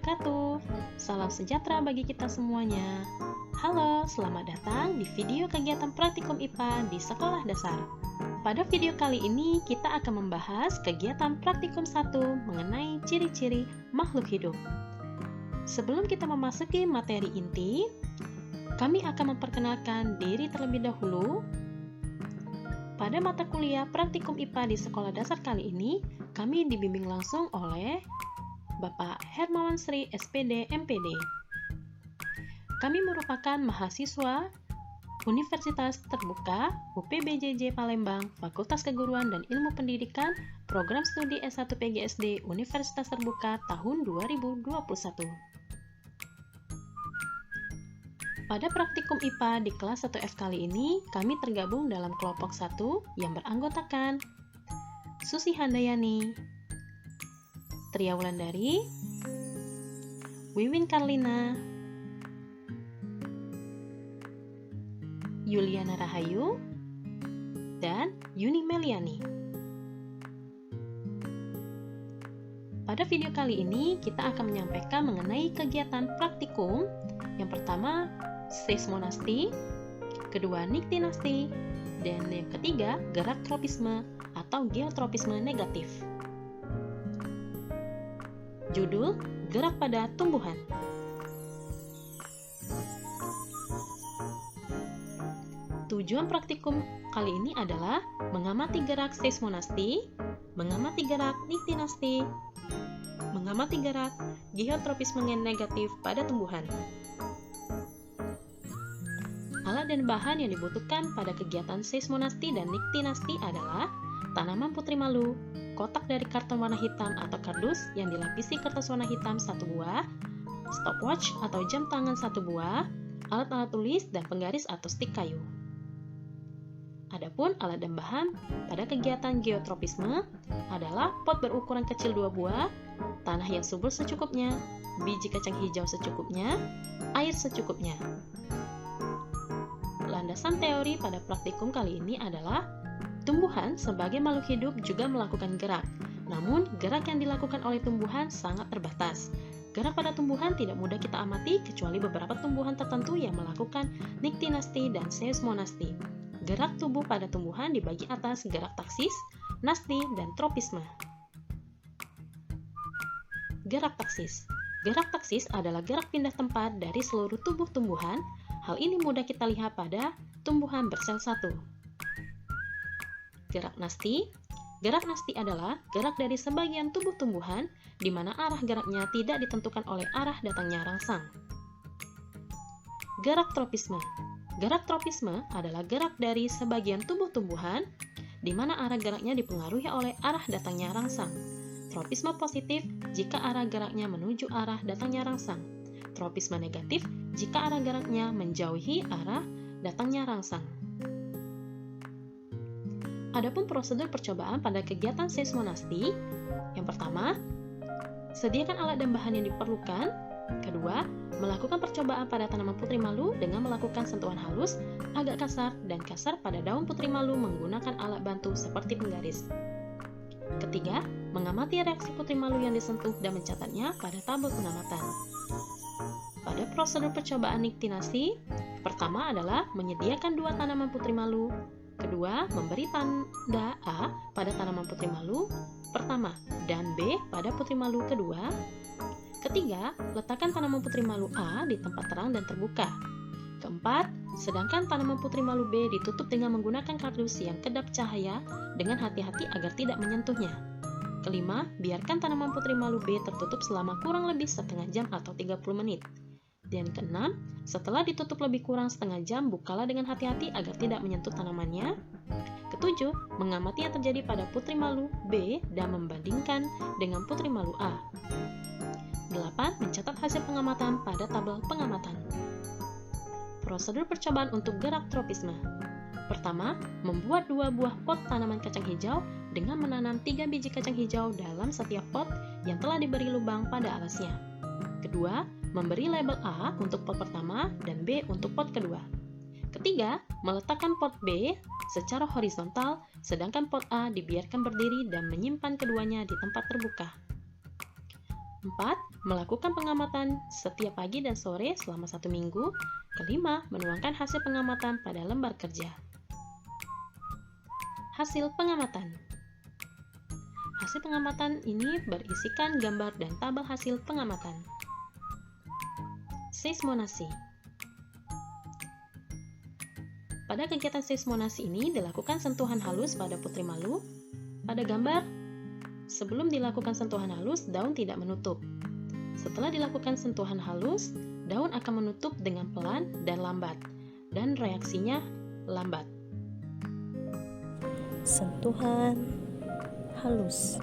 wabarakatuh. Salam sejahtera bagi kita semuanya. Halo, selamat datang di video kegiatan praktikum IPA di sekolah dasar. Pada video kali ini kita akan membahas kegiatan praktikum 1 mengenai ciri-ciri makhluk hidup. Sebelum kita memasuki materi inti, kami akan memperkenalkan diri terlebih dahulu. Pada mata kuliah praktikum IPA di sekolah dasar kali ini, kami dibimbing langsung oleh Bapak Hermawan Sri SPD MPD. Kami merupakan mahasiswa Universitas Terbuka UPBJJ Palembang, Fakultas Keguruan dan Ilmu Pendidikan, Program Studi S1 PGSD Universitas Terbuka tahun 2021. Pada praktikum IPA di kelas 1F kali ini, kami tergabung dalam kelompok 1 yang beranggotakan Susi Handayani, Tria Wulandari, Wiwin Karlina, Yuliana Rahayu, dan Yuni Meliani. Pada video kali ini, kita akan menyampaikan mengenai kegiatan praktikum. Yang pertama, seismonasti, kedua niktinasti, dan yang ketiga gerak tropisme atau geotropisme negatif. Judul: gerak pada tumbuhan. Tujuan praktikum kali ini adalah mengamati gerak seismonasti, mengamati gerak niktinasti, mengamati gerak geotropisme negatif pada tumbuhan. Alat dan bahan yang dibutuhkan pada kegiatan seismonasti dan niktinasti adalah tanaman putri malu, kotak dari karton warna hitam atau kardus yang dilapisi kertas warna hitam 1 buah, stopwatch atau jam tangan 1 buah, alat-alat tulis dan penggaris atau stik kayu. Adapun alat dan bahan pada kegiatan geotropisme adalah pot berukuran kecil 2 buah, tanah yang subur secukupnya, biji kacang hijau secukupnya, air secukupnya. Landasan teori pada praktikum kali ini adalah tumbuhan sebagai makhluk hidup juga melakukan gerak. Namun, gerak yang dilakukan oleh tumbuhan sangat terbatas. Gerak pada tumbuhan tidak mudah kita amati kecuali beberapa tumbuhan tertentu yang melakukan niktinasti dan seismonasti. Gerak tubuh pada tumbuhan dibagi atas gerak taksis, nasti, dan tropisme. Gerak taksis. Gerak taksis adalah gerak pindah tempat dari seluruh tubuh tumbuhan. Hal ini mudah kita lihat pada tumbuhan bersel 1. Gerak nasti. Gerak nasti adalah gerak dari sebagian tubuh tumbuhan di mana arah geraknya tidak ditentukan oleh arah datangnya rangsang. Gerak tropisme. Gerak tropisme adalah gerak dari sebagian tubuh tumbuhan di mana arah geraknya dipengaruhi oleh arah datangnya rangsang. Tropisme positif jika arah geraknya menuju arah datangnya rangsang. Tropisme negatif jika arah geraknya menjauhi arah datangnya rangsang. Adapun prosedur percobaan pada kegiatan seismonasti, yang pertama, sediakan alat dan bahan yang diperlukan. Kedua, melakukan percobaan pada tanaman putri malu dengan melakukan sentuhan halus, agak kasar, dan kasar pada daun putri malu menggunakan alat bantu seperti penggaris. Ketiga, mengamati reaksi putri malu yang disentuh dan mencatatnya pada tabel pengamatan. Pada prosedur percobaan niktinasti, pertama adalah menyediakan 2 tanaman putri malu. Kedua, memberi tanda A pada tanaman putri malu pertama dan B pada putri malu kedua. Ketiga, letakkan tanaman putri malu A di tempat terang dan terbuka. Keempat, sedangkan tanaman putri malu B ditutup dengan menggunakan kardus yang kedap cahaya dengan hati-hati agar tidak menyentuhnya. Kelima, biarkan tanaman putri malu B tertutup selama kurang lebih setengah jam atau 30 menit. Dan keenam, setelah ditutup lebih kurang setengah jam, bukalah dengan hati-hati agar tidak menyentuh tanamannya. Ketujuh, mengamati yang terjadi pada putri malu B dan membandingkan dengan putri malu A. 8. Mencatat hasil pengamatan pada tabel pengamatan. Prosedur percobaan untuk gerak tropisme. Pertama, membuat 2 buah pot tanaman kacang hijau dengan menanam 3 biji kacang hijau dalam setiap pot yang telah diberi lubang pada alasnya. Kedua, memberi label A untuk pot pertama dan B untuk pot kedua. Ketiga, meletakkan pot B secara horizontal, sedangkan pot A dibiarkan berdiri dan menyimpan keduanya di tempat terbuka. 4. Melakukan pengamatan setiap pagi dan sore selama 1 minggu. Kelima, menuangkan hasil pengamatan pada lembar kerja. Hasil pengamatan. Hasil pengamatan ini berisikan gambar dan tabel hasil pengamatan. Seismonasi. Pada kegiatan seismonasi ini dilakukan sentuhan halus pada putri malu. Pada gambar, sebelum dilakukan sentuhan halus, daun tidak menutup. Setelah dilakukan sentuhan halus, daun akan menutup dengan pelan dan lambat, dan reaksinya lambat. Sentuhan halus.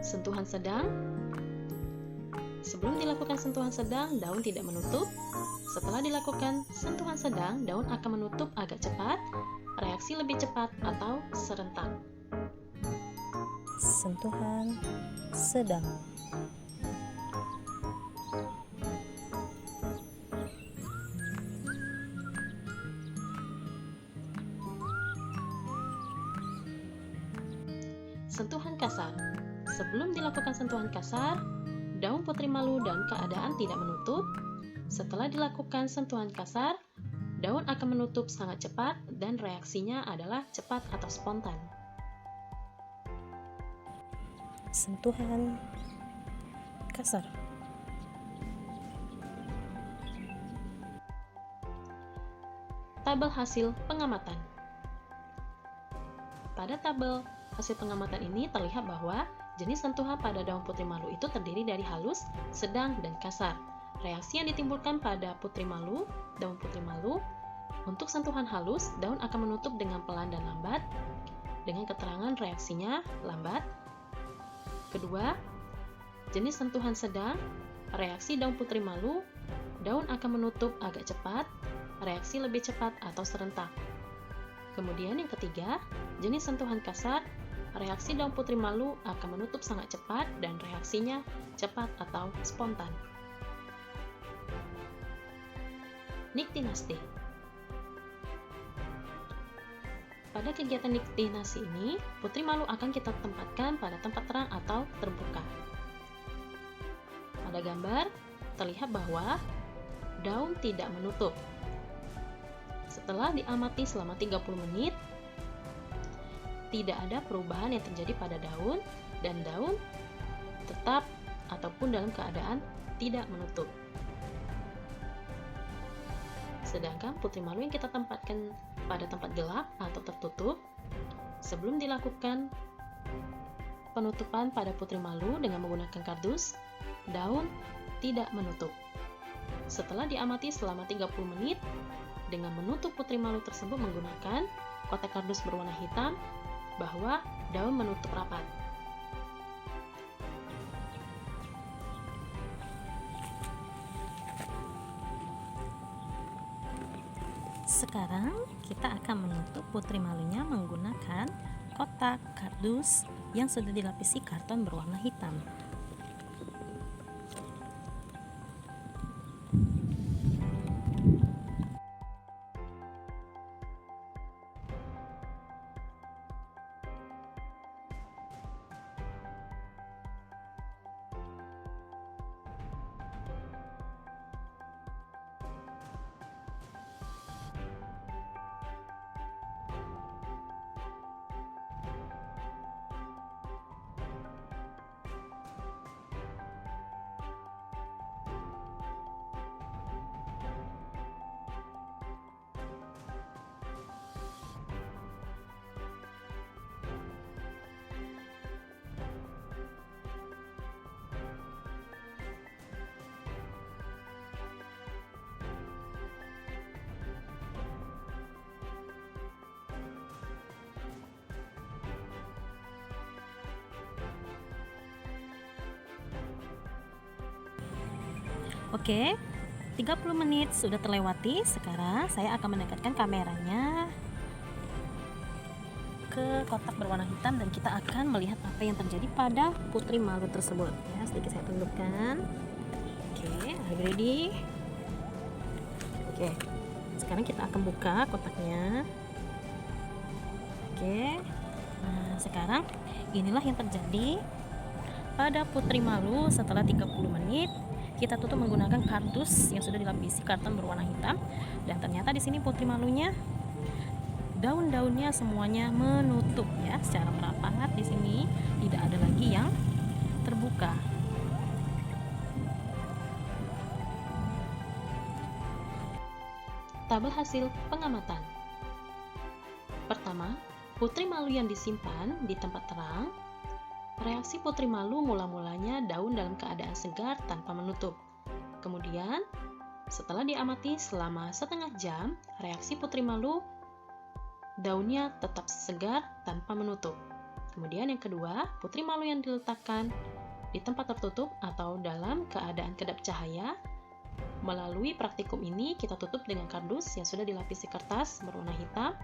Sentuhan sedang. Sebelum dilakukan sentuhan sedang, daun tidak menutup. Setelah dilakukan sentuhan sedang, daun akan menutup agak cepat, reaksi lebih cepat atau serentak. Sentuhan sedang. Sentuhan kasar. Sebelum dilakukan sentuhan kasar, daun putri malu dalam keadaan tidak menutup. Setelah dilakukan sentuhan kasar, daun akan menutup sangat cepat dan reaksinya adalah cepat atau spontan. Sentuhan kasar. Tabel hasil pengamatan. Pada tabel hasil pengamatan ini terlihat bahwa jenis sentuhan pada daun putri malu itu terdiri dari halus, sedang, dan kasar. Reaksi yang ditimbulkan pada daun putri malu, untuk sentuhan halus, daun akan menutup dengan pelan dan lambat, dengan keterangan reaksinya lambat. Kedua, jenis sentuhan sedang, reaksi daun putri malu, daun akan menutup agak cepat, reaksi lebih cepat atau serentak. Kemudian yang ketiga, jenis sentuhan kasar, reaksi daun putri malu akan menutup sangat cepat dan reaksinya cepat atau spontan. Niktinasti. Pada kegiatan niktinasi ini, putri malu akan kita tempatkan pada tempat terang atau terbuka. Pada gambar, terlihat bahwa daun tidak menutup. Setelah diamati selama 30 menit, tidak ada perubahan yang terjadi pada daun, dan daun tetap ataupun dalam keadaan tidak menutup. Sedangkan putri malu yang kita tempatkan pada tempat gelap atau tertutup, sebelum dilakukan penutupan pada putri malu dengan menggunakan kardus, daun tidak menutup. Setelah diamati selama 30 menit, dengan menutup putri malu tersebut menggunakan kotak kardus berwarna hitam, bahwa daun menutup rapat. Sekarang kita akan menutup putri malunya menggunakan kotak kardus yang sudah dilapisi karton berwarna hitam. Oke, 30 menit sudah terlewati. Sekarang saya akan mendekatkan kameranya ke kotak berwarna hitam dan kita akan melihat apa yang terjadi pada putri malu tersebut. Ya, sedikit saya tundukkan. Oke, are you ready? Oke, sekarang kita akan buka kotaknya. Oke. Nah, sekarang inilah yang terjadi pada putri malu setelah 30 menit. Kita tutup menggunakan kardus yang sudah dilapisi karton berwarna hitam, dan ternyata di sini putri malunya daun-daunnya semuanya menutup ya secara merapat. Di sini tidak ada lagi yang terbuka. Tabel hasil pengamatan. Pertama, putri malu yang disimpan di tempat terang. Reaksi putri malu mula-mulanya daun dalam keadaan segar tanpa menutup. Kemudian, setelah diamati selama setengah jam, reaksi putri malu daunnya tetap segar tanpa menutup. Kemudian yang kedua, putri malu yang diletakkan di tempat tertutup atau dalam keadaan kedap cahaya. Melalui praktikum ini, kita tutup dengan kardus yang sudah dilapisi kertas berwarna hitam.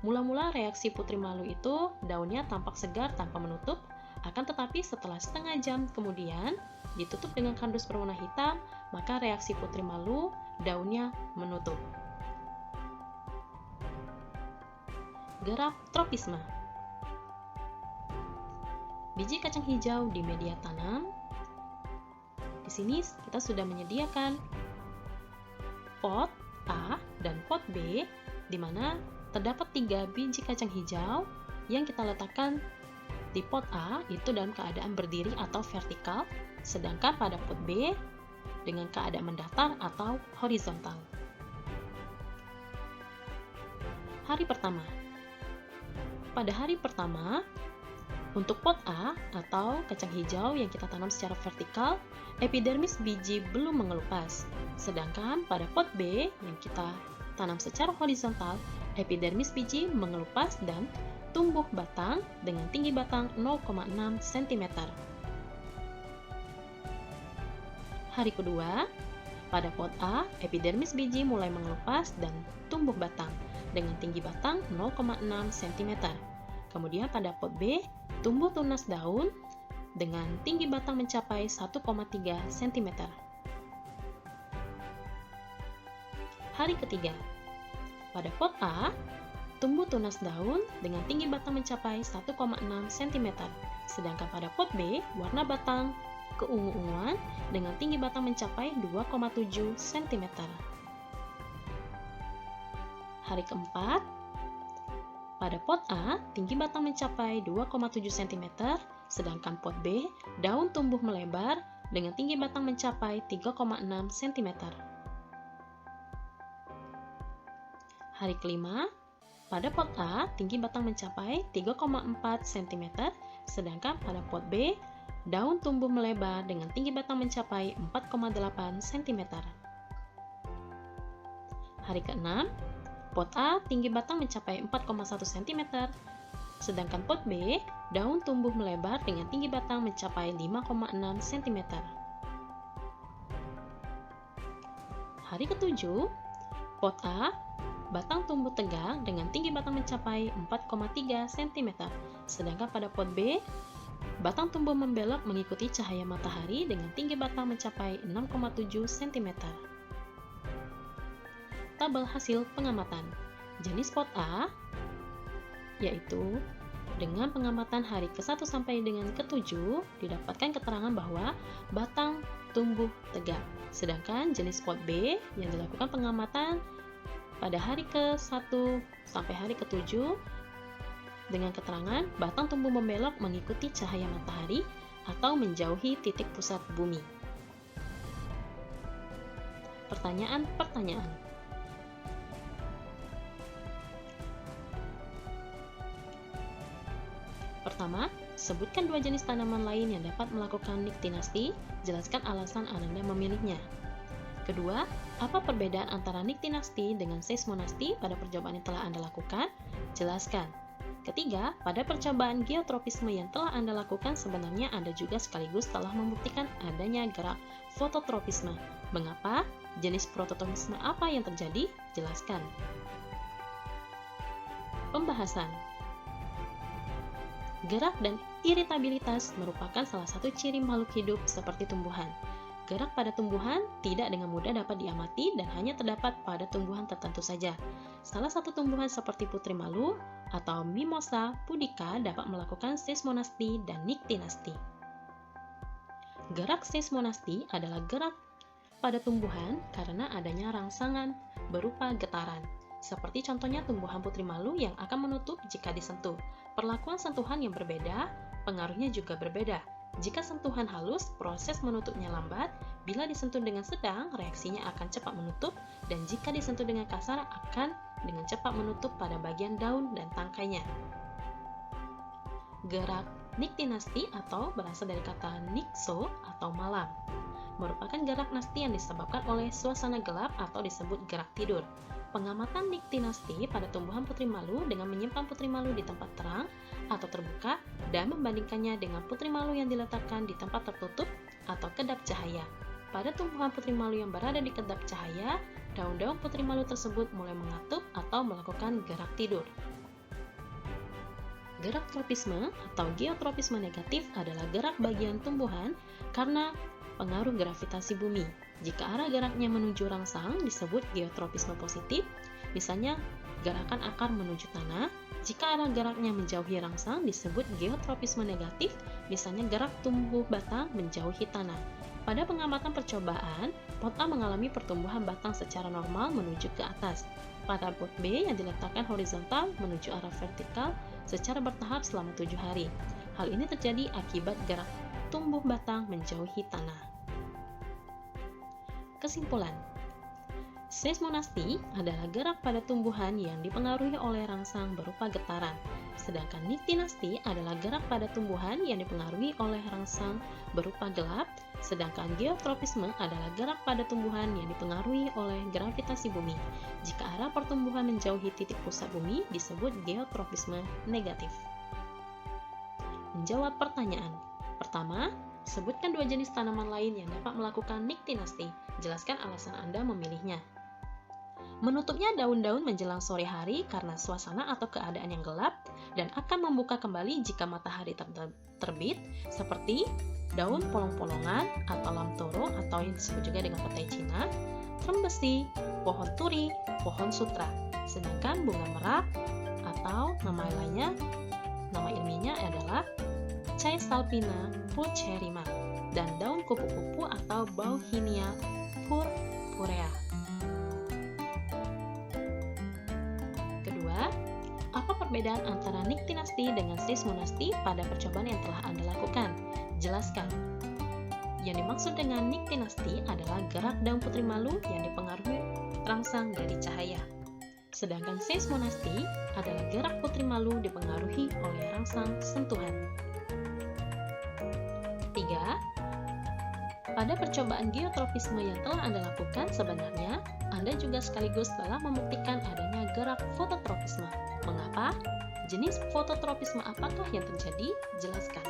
Mula-mula reaksi putri malu itu daunnya tampak segar tanpa menutup, akan tetapi setelah setengah jam kemudian ditutup dengan kardus berwarna hitam, maka reaksi putri malu daunnya menutup. Graf tropisme. Biji kacang hijau di media tanam. Di sini kita sudah menyediakan pot A dan pot B, di mana terdapat 3 biji kacang hijau yang kita letakkan di pot A itu dalam keadaan berdiri atau vertikal, sedangkan pada pot B dengan keadaan mendatar atau horizontal. Hari pertama. Pada hari pertama, untuk pot A atau kacang hijau yang kita tanam secara vertikal, epidermis biji belum mengelupas. Sedangkan pada pot B yang kita tanam secara horizontal, epidermis biji mengelupas dan tumbuh batang dengan tinggi batang 0,6 cm. Hari kedua, pada pot A, epidermis biji mulai mengelupas dan tumbuh batang dengan tinggi batang 0,6 cm. Kemudian pada pot B, tumbuh tunas daun dengan tinggi batang mencapai 1,3 cm. Hari ketiga, pada pot A, tumbuh tunas daun dengan tinggi batang mencapai 1,6 cm. Sedangkan pada pot B, warna batang keungu-unguan dengan tinggi batang mencapai 2,7 cm. Hari keempat, pada pot A, tinggi batang mencapai 2,7 cm, sedangkan pot B, daun tumbuh melebar dengan tinggi batang mencapai 3,6 cm. Hari kelima, pada pot A, tinggi batang mencapai 3,4 cm, sedangkan pada pot B, daun tumbuh melebar dengan tinggi batang mencapai 4,8 cm. Hari ke-6, pot A, tinggi batang mencapai 4,1 cm, sedangkan pot B, daun tumbuh melebar dengan tinggi batang mencapai 5,6 cm. Hari ke-7, pot A, batang tumbuh tegak dengan tinggi batang mencapai 4,3 cm, sedangkan pada pot B, batang tumbuh membelok mengikuti cahaya matahari dengan tinggi batang mencapai 6,7 cm. Tabel hasil pengamatan. Jenis pot A, yaitu dengan pengamatan hari ke-1 sampai dengan ke-7, didapatkan keterangan bahwa batang tumbuh tegak. Sedangkan jenis pot B yang dilakukan pengamatan pada hari ke-1 sampai hari ke-7 dengan keterangan batang tumbuh membelok mengikuti cahaya matahari atau menjauhi titik pusat bumi. Pertanyaan-pertanyaan. Pertama, sebutkan 2 jenis tanaman lain yang dapat melakukan niktinasti, jelaskan alasan Ananda memilihnya. Kedua, apa perbedaan antara niktinasti dengan seismonasti pada percobaan yang telah Anda lakukan? Jelaskan. Ketiga, pada percobaan geotropisme yang telah Anda lakukan, sebenarnya Anda juga sekaligus telah membuktikan adanya gerak fototropisme. Mengapa? Jenis fototropisme apa yang terjadi? Jelaskan. Pembahasan. Gerak dan iritabilitas merupakan salah satu ciri makhluk hidup seperti tumbuhan. Gerak pada tumbuhan tidak dengan mudah dapat diamati dan hanya terdapat pada tumbuhan tertentu saja. Salah satu tumbuhan seperti putri malu atau Mimosa pudica dapat melakukan seismonasti dan niktinasti. Gerak seismonasti adalah gerak pada tumbuhan karena adanya rangsangan berupa getaran. Seperti contohnya tumbuhan putri malu yang akan menutup jika disentuh. Perlakuan sentuhan yang berbeda, pengaruhnya juga berbeda. Jika sentuhan halus, proses menutupnya lambat. Bila disentuh dengan sedang, reaksinya akan cepat menutup. Dan jika disentuh dengan kasar, akan dengan cepat menutup pada bagian daun dan tangkainya. Gerak niktinasti atau berasal dari kata nikso atau malam, merupakan gerak nasti yang disebabkan oleh suasana gelap atau disebut gerak tidur. Pengamatan niktinasti pada tumbuhan putri malu dengan menyimpan putri malu di tempat terang atau terbuka dan membandingkannya dengan putri malu yang diletakkan di tempat tertutup atau kedap cahaya. Pada tumbuhan putri malu yang berada di kedap cahaya, daun-daun putri malu tersebut mulai mengatup atau melakukan gerak tidur. Gerak tropisme atau geotropisme negatif adalah gerak bagian tumbuhan karena pengaruh gravitasi bumi. Jika arah geraknya menuju rangsang disebut geotropisme positif, misalnya gerakan akar menuju tanah. Jika arah geraknya menjauhi rangsang disebut geotropisme negatif, misalnya gerak tumbuh batang menjauhi tanah. Pada pengamatan percobaan, pot A mengalami pertumbuhan batang secara normal menuju ke atas. Pada pot B yang diletakkan horizontal menuju arah vertikal secara bertahap selama 7 hari. Hal ini terjadi akibat gerak tumbuh batang menjauhi tanah. Kesimpulan, seismonasti adalah gerak pada tumbuhan yang dipengaruhi oleh rangsang berupa getaran, sedangkan niktinasti adalah gerak pada tumbuhan yang dipengaruhi oleh rangsang berupa gelap, sedangkan geotropisme adalah gerak pada tumbuhan yang dipengaruhi oleh gravitasi bumi. Jika arah pertumbuhan menjauhi titik pusat bumi disebut geotropisme negatif. Menjawab pertanyaan. Pertama, sebutkan 2 jenis tanaman lain yang dapat melakukan niktinasti. Jelaskan alasan Anda memilihnya. Menutupnya daun-daun menjelang sore hari karena suasana atau keadaan yang gelap dan akan membuka kembali jika matahari terbit, seperti daun polong-polongan atau lamtoro atau yang disebut juga dengan petai Cina, trembesi, pohon turi, pohon sutra. Sedangkan bunga merak atau nama lainnya, nama ilmiahnya adalah Caesalpina pulcherrima dan daun kupu-kupu atau Bauhinia purpurea. Kedua, apa perbedaan antara niktinasti dengan seismonasti pada percobaan yang telah Anda lakukan? Jelaskan. Yang dimaksud dengan niktinasti adalah gerak daun putri malu yang dipengaruhi rangsang dari cahaya. Sedangkan seismonasti adalah gerak putri malu dipengaruhi oleh rangsang sentuhan. 3. Pada percobaan geotropisme yang telah Anda lakukan, sebenarnya Anda juga sekaligus telah membuktikan adanya gerak fototropisme. Mengapa? Jenis fototropisme apakah yang terjadi? Jelaskan.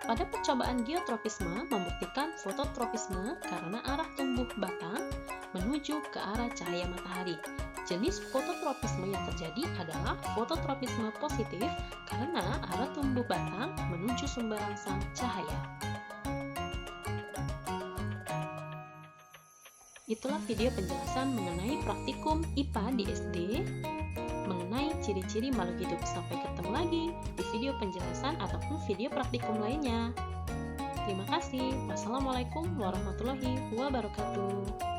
Pada percobaan geotropisme membuktikan fototropisme karena arah tumbuh batang menuju ke arah cahaya matahari. Jenis fototropisme yang terjadi adalah fototropisme positif karena arah tumbuh batang menuju sumber rangsang cahaya. Itulah video penjelasan mengenai praktikum IPA di SD mengenai ciri-ciri makhluk hidup. Sampai ketemu lagi di video penjelasan ataupun video praktikum lainnya. Terima kasih. Wassalamualaikum warahmatullahi wabarakatuh.